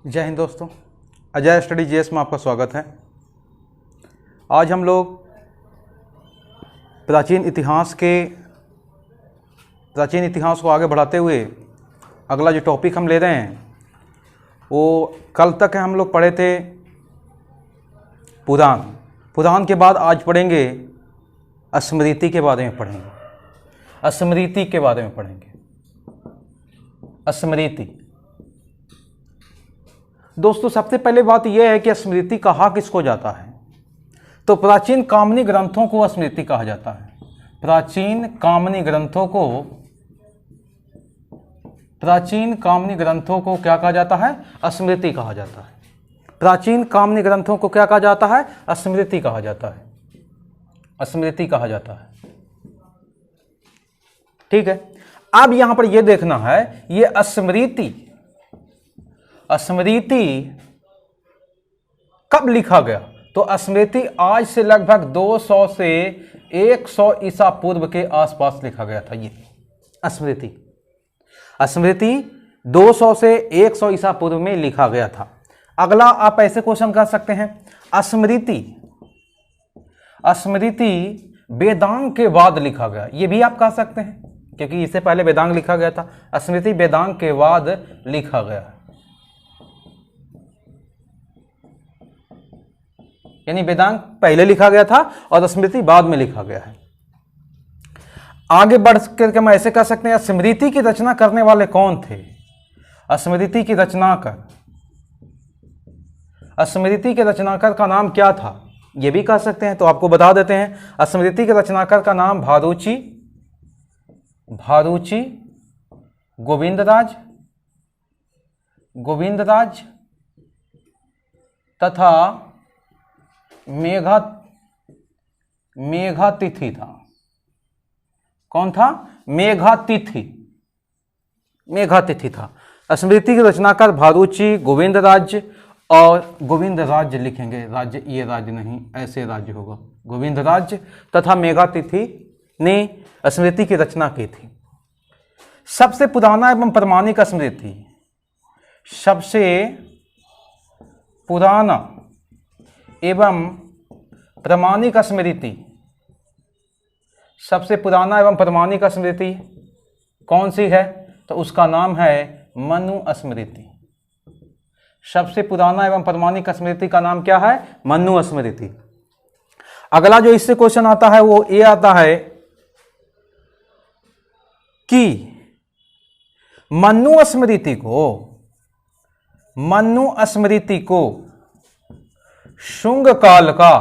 जय हिंद दोस्तों, Ajay study GS में आपका स्वागत है। आज हम लोग प्राचीन इतिहास को आगे बढ़ाते हुए अगला जो टॉपिक हम ले रहे हैं वो कल तक हम लोग पढ़े थे पुराण के बाद आज पढ़ेंगे स्मृति के बारे में पढ़ेंगे। स्मृति दोस्तों, सबसे पहले बात यह है कि स्मृति कहा किसको जाता है। तो प्राचीन कामनी ग्रंथों को स्मृति कहा जाता है। प्राचीन कामनी ग्रंथों को क्या कहा जाता है? स्मृति कहा जाता है। प्राचीन कामनी ग्रंथों को क्या कहा जाता है? स्मृति कहा जाता है। ठीक है, अब यहां पर यह देखना है ये स्मृति कब लिखा गया। तो स्मृति आज से लगभग 200 से 100 ईसा पूर्व के आसपास लिखा गया था। ये स्मृति 200 से 100 ईसा पूर्व में लिखा गया था। अगला आप ऐसे क्वेश्चन कर सकते हैं, स्मृति वेदांग के बाद लिखा गया। ये भी आप कह सकते हैं क्योंकि इससे पहले वेदांग लिखा गया था। स्मृति वेदांग के बाद लिखा गया, यानी वेदांग पहले लिखा गया था और स्मृति बाद में लिखा गया है। आगे बढ़ करके हम ऐसे कह सकते हैं, स्मृति की रचना करने वाले कौन थे? स्मृति के रचनाकार का नाम क्या था? यह भी कह सकते हैं। तो आपको बता देते हैं, स्मृति के रचनाकार का नाम भारूची गोविंदराज तथा मेघातिथि था। कौन था? मेघातिथि था। स्मृति के रचनाकार भारूची, गोविंदराज, और गोविंदराज लिखेंगे, राज्य ये राज्य नहीं, ऐसे राज्य होगा। गोविंदराज तथा मेघातिथि ने स्मृति की रचना की थी। सबसे पुराना एवं प्रमाणिक स्मृति, सबसे पुराना एवं प्रमाणिक स्मृति कौन सी है? तो उसका नाम है मनुस्मृति। सबसे पुराना एवं प्रमाणिक स्मृति का नाम क्या है? मनुस्मृति। अगला जो इससे क्वेश्चन आता है वो ये आता है कि मनुस्मृति को शुंग काल का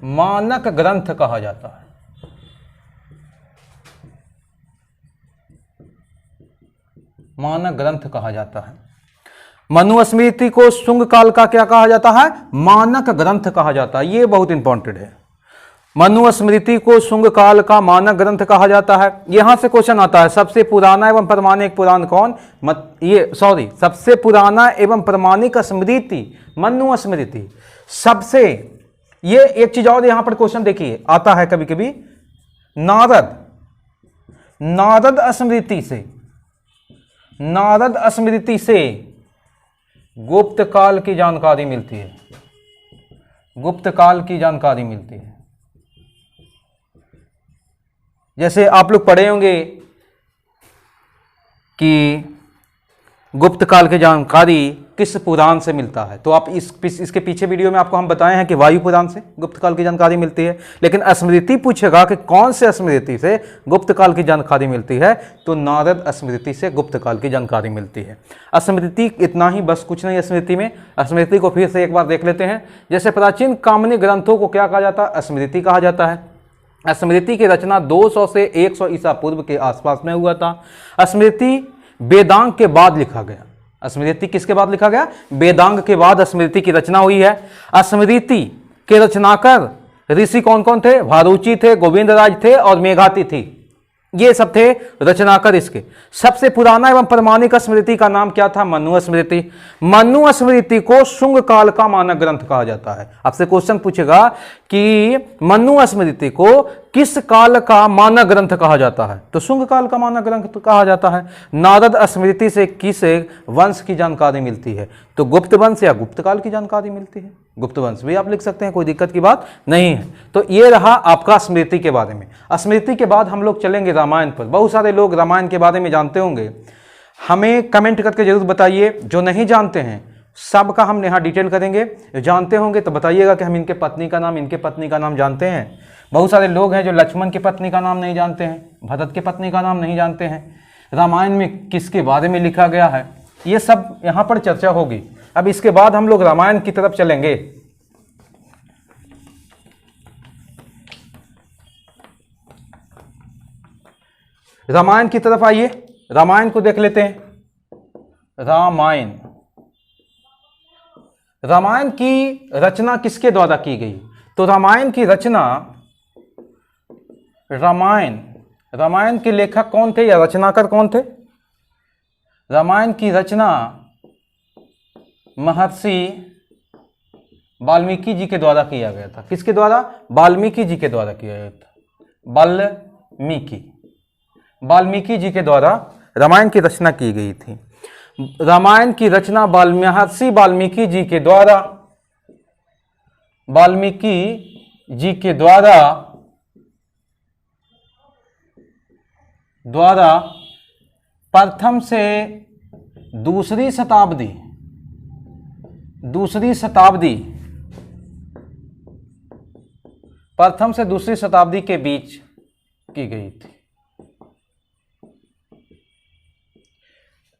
मानक ग्रंथ कहा जाता है। मनुस्मृति को शुंग काल का क्या कहा जाता है? मानक ग्रंथ कहा जाता है। ये बहुत इंपॉर्टेंट है। मनुस्मृति को शुंग काल का मानक ग्रंथ कहा जाता है। यहां से क्वेश्चन आता है, सबसे पुराना एवं प्रमाणिक पुराण कौन? सबसे पुराना एवं प्रमाणिक स्मृति मनुस्मृति। सबसे, ये एक चीज और यहां पर क्वेश्चन देखिए आता है कभी कभी, नारद स्मृति से गुप्त काल की जानकारी मिलती है। जैसे आप लोग पढ़े होंगे कि गुप्त काल की जानकारी किस पुराण से मिलता है। तो आप इसके पीछे वीडियो में आपको हम बताए हैं कि वायु पुराण से गुप्त काल की जानकारी मिलती है। लेकिन स्मृति पूछेगा कि कौन से स्मृति से गुप्त काल की जानकारी मिलती है, तो नारद स्मृति से गुप्त काल की जानकारी मिलती है। स्मृति इतना ही, बस कुछ नहीं। स्मृति को फिर से एक बार देख लेते हैं। जैसे प्राचीन कामनी ग्रंथों को क्या कहा जाता है? स्मृति कहा जाता है। स्मृति की रचना 200 से 100 ईसा पूर्व के आसपास में हुआ था। स्मृति वेदांग के बाद लिखा गया। स्मृति किसके बाद लिखा गया? वेदांग के बाद स्मृति की रचना हुई है। स्मृति के रचनाकार ऋषि कौन कौन थे? भारूची थे, गोविंदराज थे और मेघातिथि। ये सब थे रचनाकार इसके। सबसे पुराना एवं प्रमाणिक स्मृति का नाम क्या था? मनु स्मृति। मनु स्मृति को शुंग काल का मानक ग्रंथ कहा जाता है। आपसे क्वेश्चन पूछेगा कि मनु स्मृति को किस काल का मानक ग्रंथ कहा जाता है? तो शुंग काल का मानक ग्रंथ कहा जाता है। नारद स्मृति से किस वंश की जानकारी मिलती है? तो गुप्त वंश या गुप्त काल की जानकारी मिलती है। गुप्त वंश भी आप लिख सकते हैं, कोई दिक्कत की बात नहीं है। तो ये रहा आपका स्मृति के बारे में। स्मृति के बाद हम लोग चलेंगे रामायण पर। बहुत सारे लोग रामायण के बारे में जानते होंगे, हमें कमेंट करके जरूर बताइए। जो नहीं जानते हैं सबका हम यहाँ डिटेल करेंगे। जो जानते होंगे तो बताइएगा कि हम इनके पत्नी का नाम, इनके पत्नी का नाम जानते हैं। बहुत सारे लोग हैं जो लक्ष्मण की पत्नी का नाम नहीं जानते हैं, भरत की पत्नी का नाम नहीं जानते हैं, रामायण में किसके बारे में लिखा गया है, ये सब यहाँ पर चर्चा होगी। अब इसके बाद हम लोग रामायण की तरफ चलेंगे। रामायण की तरफ आइए, रामायण को देख लेते हैं। रामायण, रामायण की रचना किसके द्वारा की गई? तो रामायण की रचना, रामायण के लेखक कौन थे या रचनाकार कौन थे? रामायण की रचना महर्षि वाल्मीकि जी के द्वारा किया गया था। किसके द्वारा? वाल्मीकि जी के द्वारा किया गया था। वाल्मीकि जी के द्वारा रामायण की रचना की गई थी। रामायण की रचना महर्षि वाल्मीकि जी के द्वारा, प्रथम से दूसरी शताब्दी के बीच की गई थी।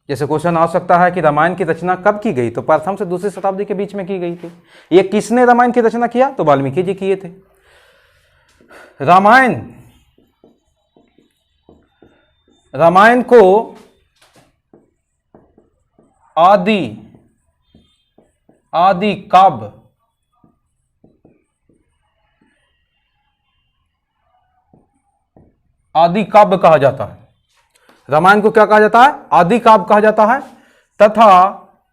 जैसे क्वेश्चन आ सकता है कि रामायण की रचना कब की गई? तो प्रथम से दूसरी शताब्दी के बीच में की गई थी। ये किसने रामायण की रचना किया? तो वाल्मीकि जी किए थे। रामायण को आदि काव्य, कहा जाता है। रामायण को क्या कहा जाता है? आदि काव्य कहा जाता है। तथा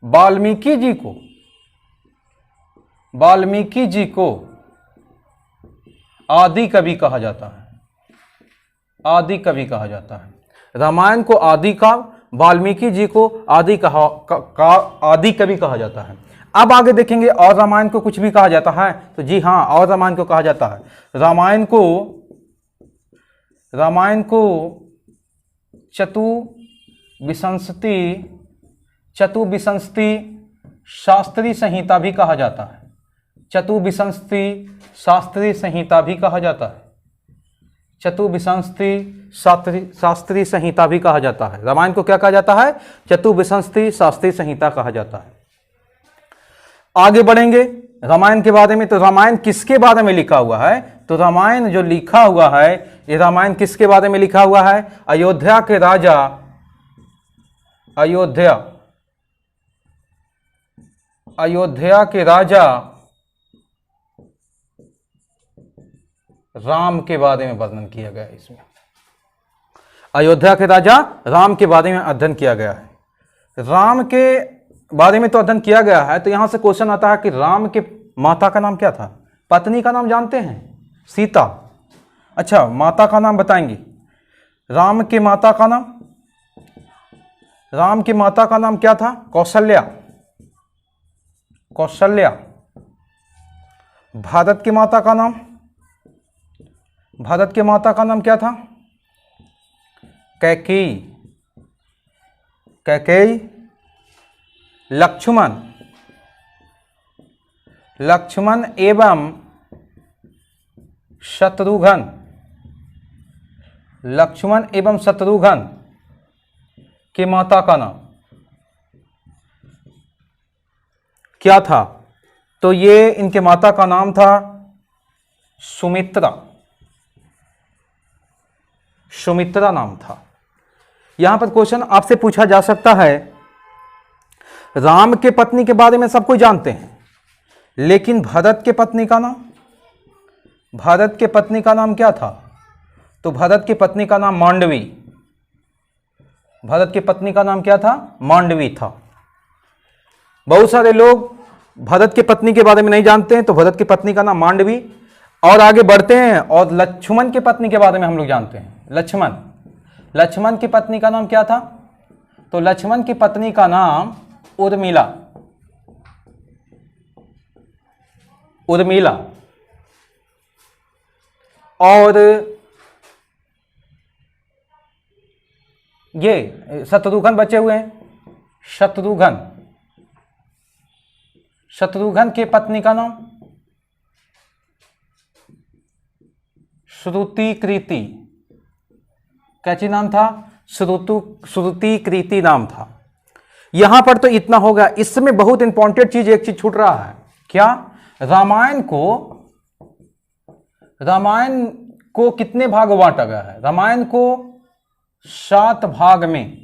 वाल्मीकि जी को आदि कवि कहा जाता है। रामायण को आदि काव्य, वाल्मीकि जी को आदि कवि कहा जाता है। अब आगे देखेंगे और रामायण को कुछ भी कहा जाता है? तो जी हाँ, और रामायण को कहा जाता है। रामायण को चतुविंशति शास्त्री संहिता भी कहा जाता है। शास्त्री संहिता भी कहा जाता है। रामायण को क्या कहा जाता है? चतुविंशति शास्त्री संहिता कहा जाता है। आगे बढ़ेंगे रामायण के बारे में। तो रामायण किसके बारे में लिखा हुआ है? तो रामायण जो लिखा हुआ है, ये रामायण किसके बारे में लिखा हुआ है? अयोध्या के राजा राम के बारे में वर्णन किया गया है। इसमें अयोध्या के राजा राम के बारे में अध्ययन किया गया है। राम के बारे में तो अध्ययन किया गया है। तो यहां से क्वेश्चन आता है कि राम के माता का नाम क्या था? पत्नी का नाम जानते हैं? सीता। अच्छा, माता का नाम बताएंगे। राम के माता का नाम क्या था? कौशल्या। भारत के माता का नाम क्या था? कैकेयी। लक्ष्मण एवं शत्रुघ्न के माता का नाम क्या था? तो ये इनके माता का नाम था सुमित्रा नाम था। यहां पर क्वेश्चन आपसे पूछा जा सकता है, राम के पत्नी के बारे में सब कोई जानते हैं, लेकिन भरत के पत्नी का नाम क्या था? तो भरत की पत्नी का नाम मांडवी, भरत की पत्नी का नाम क्या था? मांडवी था। बहुत सारे लोग भरत की पत्नी के बारे में नहीं जानते हैं, तो भरत की पत्नी का नाम मांडवी। और आगे बढ़ते हैं और लक्ष्मण की पत्नी के बारे में हम लोग जानते हैं। लक्ष्मण, लक्ष्मण की पत्नी का नाम क्या था? तो लक्ष्मण की पत्नी का नाम उर्मिला, उर्मिला। और ये शत्रुघ्न बचे हुए हैं, शत्रुघ्न, शत्रुघ्न की पत्नी का नाम श्रुतिकृति, कैसी नाम था? श्रुतिकृति नाम था। यहां पर तो इतना होगा। इसमें बहुत इंपॉर्टेंट चीज, एक चीज छूट रहा है। क्या? रामायण को कितने भाग में बांटा गया है? रामायण को 7 भाग में,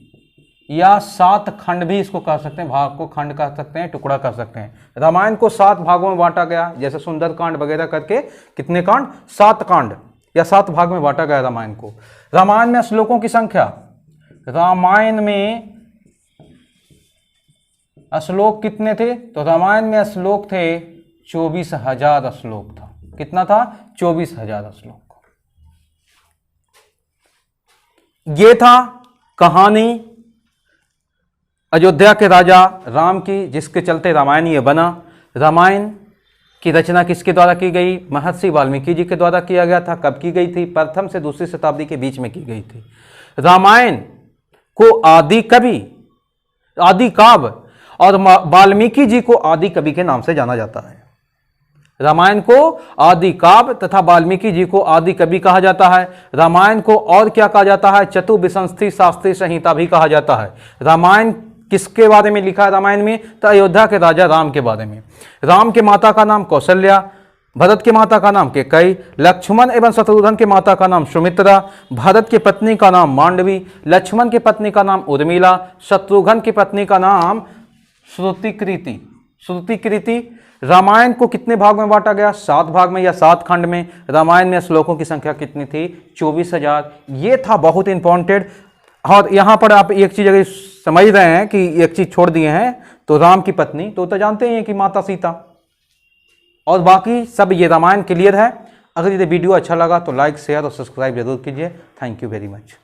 या 7 खंड भी इसको कह सकते हैं, भाग को खंड कह सकते हैं, टुकड़ा कह सकते हैं। रामायण को 7 भागों में बांटा गया, जैसे सुंदरकांड वगैरह करके कितने कांड? 7 कांड या 7 भाग में बांटा गया रामायण को। रामायण में श्लोकों की संख्या, रामायण में श्लोक कितने थे? तो रामायण में श्लोक थे 24,000 श्लोक था। कितना था? 24,000 श्लोक। ये था कहानी अयोध्या के राजा राम की, जिसके चलते रामायण ये बना। रामायण की रचना किसके द्वारा की गई? महर्षि वाल्मीकि जी के द्वारा किया गया था। कब की गई थी? प्रथम से दूसरी शताब्दी के बीच में की गई थी। रामायण को आदि कवि, आदि काव्य, और वाल्मीकि जी को आदि कवि के नाम से जाना जाता है। रामायण को आदि काव्य तथा वाल्मीकि जी को आदि कवि कहा जाता है। रामायण को और क्या कहा जाता है? चतुर्विंशति शास्त्रीय संहिता भी कहा जाता है। रामायण किसके बारे में लिखा है? रामायण में तो अयोध्या के राजा राम के बारे में। राम के माता का नाम कौशल्या, भरत की माता का नाम कैकेयी, लक्ष्मण एवं शत्रुघ्न के माता का नाम सुमित्रा, भरत की पत्नी का नाम मांडवी, लक्ष्मण की पत्नी का नाम उर्मिला, शत्रुघ्न की पत्नी का नाम श्रुतिकृति। श्रुतिकृति। रामायण को कितने भाग में बांटा गया? 7 भाग में या 7 खंड में। रामायण में श्लोकों की संख्या कितनी थी? 24,000। ये था बहुत इंपॉर्टेंट। और यहां पर आप एक चीज अगर समझ रहे हैं कि एक चीज छोड़ दिए हैं, तो राम की पत्नी तो जानते हैं कि माता सीता, और बाकी सब ये रामायण क्लियर है। अगर ये वीडियो अच्छा लगा तो लाइक, शेयर और सब्सक्राइब जरूर कीजिए। Thank you very much.